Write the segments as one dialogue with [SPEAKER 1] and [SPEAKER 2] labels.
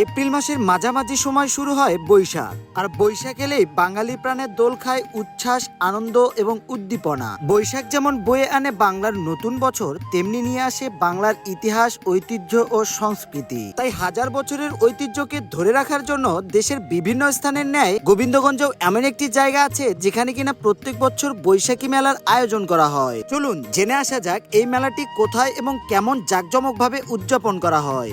[SPEAKER 1] April মাসের মাঝামাঝি সময় শুরু হয় বৈশাখ। আর বৈশাখ এলেই বাঙালি প্রাণের দোল খায় উচ্ছ্বাস, আনন্দ এবং উদ্দীপনা। বৈশাখ যেমন বয়ে আনে বাংলার নতুন বছর, তেমনি নিয়ে আসে বাংলার ইতিহাস, ঐতিহ্য ও সংস্কৃতি। তাই হাজার বছরের ঐতিহ্যকে ধরে রাখার জন্য দেশের বিভিন্ন স্থানের ন্যায় গোবিন্দগঞ্জেও এমন একটি জায়গা আছে যেখানে কিনা প্রত্যেক বছর বৈশাখী মেলার আয়োজন করা হয়। চলুন জেনে আসা যাক এই মেলাটি কোথায় এবং কেমন জাঁকজমকভাবে উদযাপন করা হয়।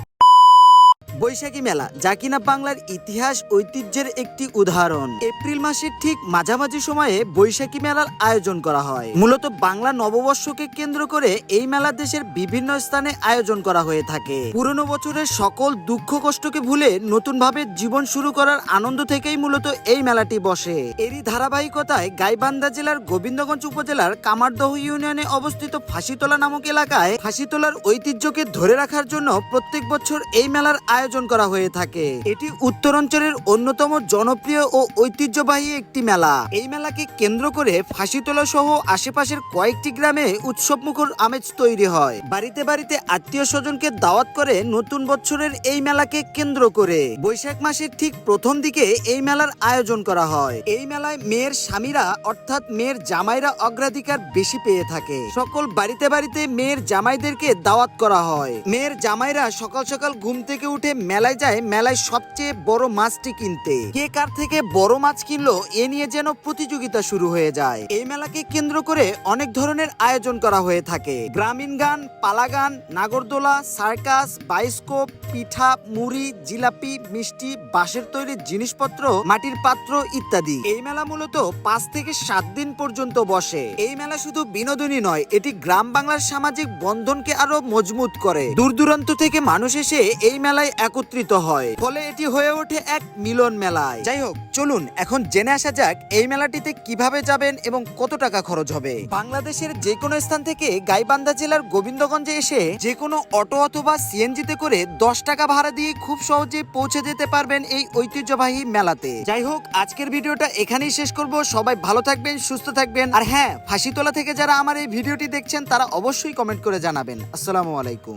[SPEAKER 1] বৈশাখী মেলা, যা কিনা বাংলার ইতিহাস ঐতিহ্যের একটি উদাহরণ। এপ্রিল মাসের ঠিক মাঝামাঝি সময়ে বৈশাখী মেলার আয়োজন করা হয়। মূলত বাংলা নববর্ষকে কেন্দ্র করে এই মেলা দেশের বিভিন্ন স্থানে আয়োজন করা হয়ে থাকে। পুরনো বছরের সকল দুঃখ কষ্টকে ভুলে নতুন ভাবে জীবন শুরু করার আনন্দ থেকেই মূলত এই মেলাটি বসে। এরই ধারাবাহিকতায় গাইবান্ধা জেলার গোবিন্দগঞ্জ উপজেলার কামারদহ ইউনিয়নে অবস্থিত ফাঁসিতলা নামক এলাকায় ফাঁসিতলার ঐতিহ্যকে ধরে রাখার জন্য প্রত্যেক বছর এই মেলার আয়োজন করা হয়ে থাকে। এটি উত্তরাঞ্চলের অন্যতম জনপ্রিয় ও ঐতিহ্যবাহী একটি মেলা। এই মেলাকে কেন্দ্র করে ফাঁসিতলা সহ আশেপাশের কয়েকটি গ্রামে উৎসবমুখর আমেজ তৈরি হয়। বাড়িতে বাড়িতে আত্মীয় স্বজনকে দাওয়াত করে নতুন বছরের এই মেলাকে কেন্দ্র করে বৈশাখ মাসের ঠিক প্রথম দিকে এই মেলার আয়োজন করা হয়। এই মেলায় মেয়ের স্বামীরা অর্থাৎ মেয়ের জামাইরা অগ্রাধিকার বেশি পেয়ে থাকে। সকল বাড়িতে বাড়িতে মেয়ের জামাইদেরকে দাওয়াত করা হয়। মেয়ের জামাইরা সকাল সকাল ঘুম থেকে উঠে মেলায় যায় মেলায় সবচেয়ে বড় মাছটি কিনতে। কে কার থেকে বড় মাছ কিনলো এ নিয়ে যেন প্রতিযোগিতা শুরু হয়ে যায়। এই মেলাকে কেন্দ্র করে অনেক ধরনের আয়োজন করা হয়ে থাকে। গ্রামীণ গান, পালা গান, নাগরদোলা, সার্কাস, বায়োস্কোপ, পিঠা, মুড়ি, জিলাপি, মিষ্টি, বাঁশের তৈরি জিনিসপত্র, মাটির পাত্র ইত্যাদি। এই মেলা মূলত 5 থেকে 7 দিন পর্যন্ত বসে। এই মেলা শুধু বিনোদনই নয়, এটি গ্রাম বাংলার সামাজিক বন্ধনকে আরো মজবুত করে। দূর দূরান্ত থেকে মানুষ এসে এই মেলায় একত্রিত হয়, ফলে এটি হয়ে ওঠে এক মিলন মেলায়। যাই হোক, চলুন এখন জেনে আসা যাক এই মেলাটিতে কিভাবে যাবেন এবং কত টাকা খরচ হবে। বাংলাদেশের যে কোনো স্থান থেকে গাইবান্ধা জেলার গোবিন্দগঞ্জে এসে যে কোনো অটো অথবা সিএনজিতে করে 10 টাকা ভাড়া দিয়ে খুব সহজেই পৌঁছে যেতে পারবেন এই ঐতিহ্যবাহী মেলাতে। যাই হোক, আজকের ভিডিওটা এখানেই শেষ করব। সবাই ভালো থাকবেন, সুস্থ থাকবেন। আর হ্যাঁ, ফাঁসিতলা থেকে যারা আমার এই ভিডিওটি দেখছেন তারা অবশ্যই কমেন্ট করে জানাবেন। আসসালামু আলাইকুম।